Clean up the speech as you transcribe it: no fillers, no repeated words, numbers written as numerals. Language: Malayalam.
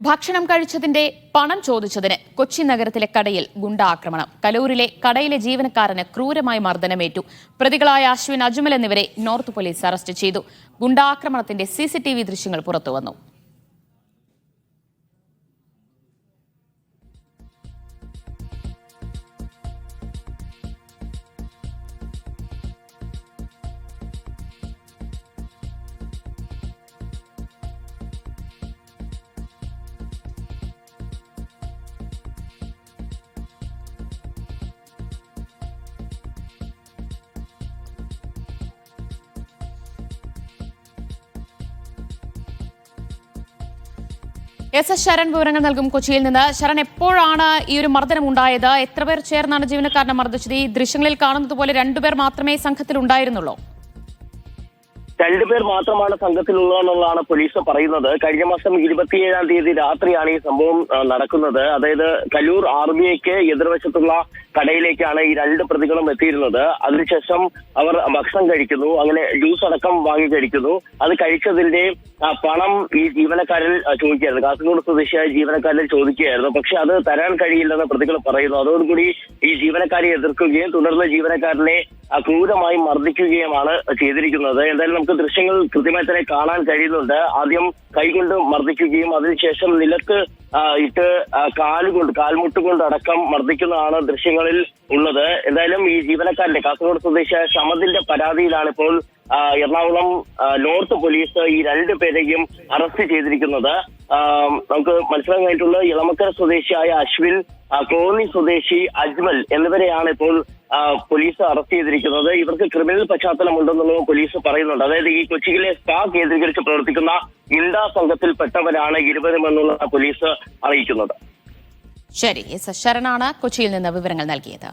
ഭക്ഷണം കഴിച്ചതിന്റെ പണം ചോദിച്ചതിന് കൊച്ചി നഗരത്തിലെ കടയിൽ ഗുണ്ടാക്രമണം. കലൂരിലെ കടയിലെ ജീവനക്കാരന് ക്രൂരമായി മർദ്ദനമേറ്റു. പ്രതികളായ അശ്വിൻ, അജ്മൽ എന്നിവരെ നോർത്ത് പോലീസ് അറസ്റ്റ് ചെയ്തു. ഗുണ്ടാക്രമണത്തിന്റെ CCTV ദൃശ്യങ്ങൾ പുറത്തുവന്നു. എസ് ശരൺ വിവരങ്ങൾ നൽകും കൊച്ചിയിൽ നിന്ന്. ശരൺ, എപ്പോഴാണ് ഈ ഒരു മർദ്ദനം ഉണ്ടായത്? എത്ര പേർ ചേർന്നാണ് ജീവനക്കാരനെ മർദ്ദിച്ചത്? ഈ ദൃശ്യങ്ങളിൽ കാണുന്നത് പോലെ 2 പേർ മാത്രമേ സംഘത്തിൽ ഉണ്ടായിരുന്നുള്ളൂ? 2 പേർ മാത്രമാണ് സംഘത്തിലുള്ളതെന്നുള്ളതാണ് പോലീസ് പറയുന്നത്. കഴിഞ്ഞ മാസം 27-ാം തീയതി രാത്രിയാണ് ഈ സംഭവം നടക്കുന്നത്. അതായത് കലൂർ RBIക്ക് എതിർവശത്തുള്ള കടയിലേക്കാണ് ഈ 2 പ്രതികളും എത്തിയിരുന്നത്. അതിനുശേഷം അവർ ഭക്ഷണം കഴിക്കുന്നു, അങ്ങനെ ജ്യൂസ് അടക്കം വാങ്ങി കഴിക്കുന്നു. അത് കഴിച്ചതിന്റെ പണം ഈ ജീവനക്കാരിൽ ചോദിക്കുകയായിരുന്നു. കാസർഗോഡ് സ്വദേശിയായ ജീവനക്കാരിൽ ചോദിക്കുകയായിരുന്നു. പക്ഷെ അത് തരാൻ കഴിയില്ലെന്ന് പ്രതികൾ പറയുന്നു. അതോടുകൂടി ഈ ജീവനക്കാരെ എതിർക്കുകയും തുടർന്ന് ജീവനക്കാരനെ ക്രൂരമായി മർദ്ദിക്കുകയുമാണ് ചെയ്തിരിക്കുന്നത്. എന്തായാലും നമുക്ക് ദൃശ്യങ്ങൾ കൃത്യമായി തന്നെ കാണാൻ കഴിയുന്നുണ്ട്. ആദ്യം കൈകൊണ്ട് മർദ്ദിക്കുകയും അതിനുശേഷം നിലത്ത് ഇട്ട് കാൽമുട്ട് കൊണ്ട് അടക്കം മർദ്ദിക്കുന്നതാണ് ദൃശ്യങ്ങളിൽ ഉള്ളത്. എന്തായാലും ഈ ജീവനക്കാരന്റെ കാസർഗോഡ് സ്വദേശിയായ ഷമദിന്റെ പരാതിയിലാണ് ഇപ്പോൾ എറണാകുളം നോർത്ത് പോലീസ് ഈ 2 പേരെയും അറസ്റ്റ് ചെയ്തിരിക്കുന്നത്. നമുക്ക് മനസ്സിലാക്കാൻ കഴിഞ്ഞിട്ടുള്ളത് ഇളമക്കര സ്വദേശിയായ അശ്വിൻ, കോന്നി സ്വദേശി അജ്മൽ എന്നിവരെയാണ് ഇപ്പോൾ പോലീസ് അറസ്റ്റ് ചെയ്തിരിക്കുന്നത്. ഇവർക്ക് ക്രിമിനൽ പശ്ചാത്തലമുണ്ടെന്നുള്ളതും പോലീസ് പറയുന്നുണ്ട്. അതായത് ഈ കൊച്ചിയിലെ സ്പാ കേന്ദ്രീകരിച്ച് പ്രവർത്തിക്കുന്ന ഗുണ്ടാ സംഘത്തിൽപ്പെട്ടവരാണ് ഇരുവരുമെന്നുള്ള പോലീസ് അറിയിക്കുന്നത്. ശരി, എസ് ശരണാണ് കൊച്ചിയിൽ നിന്ന് വിവരങ്ങൾ നൽകിയത്.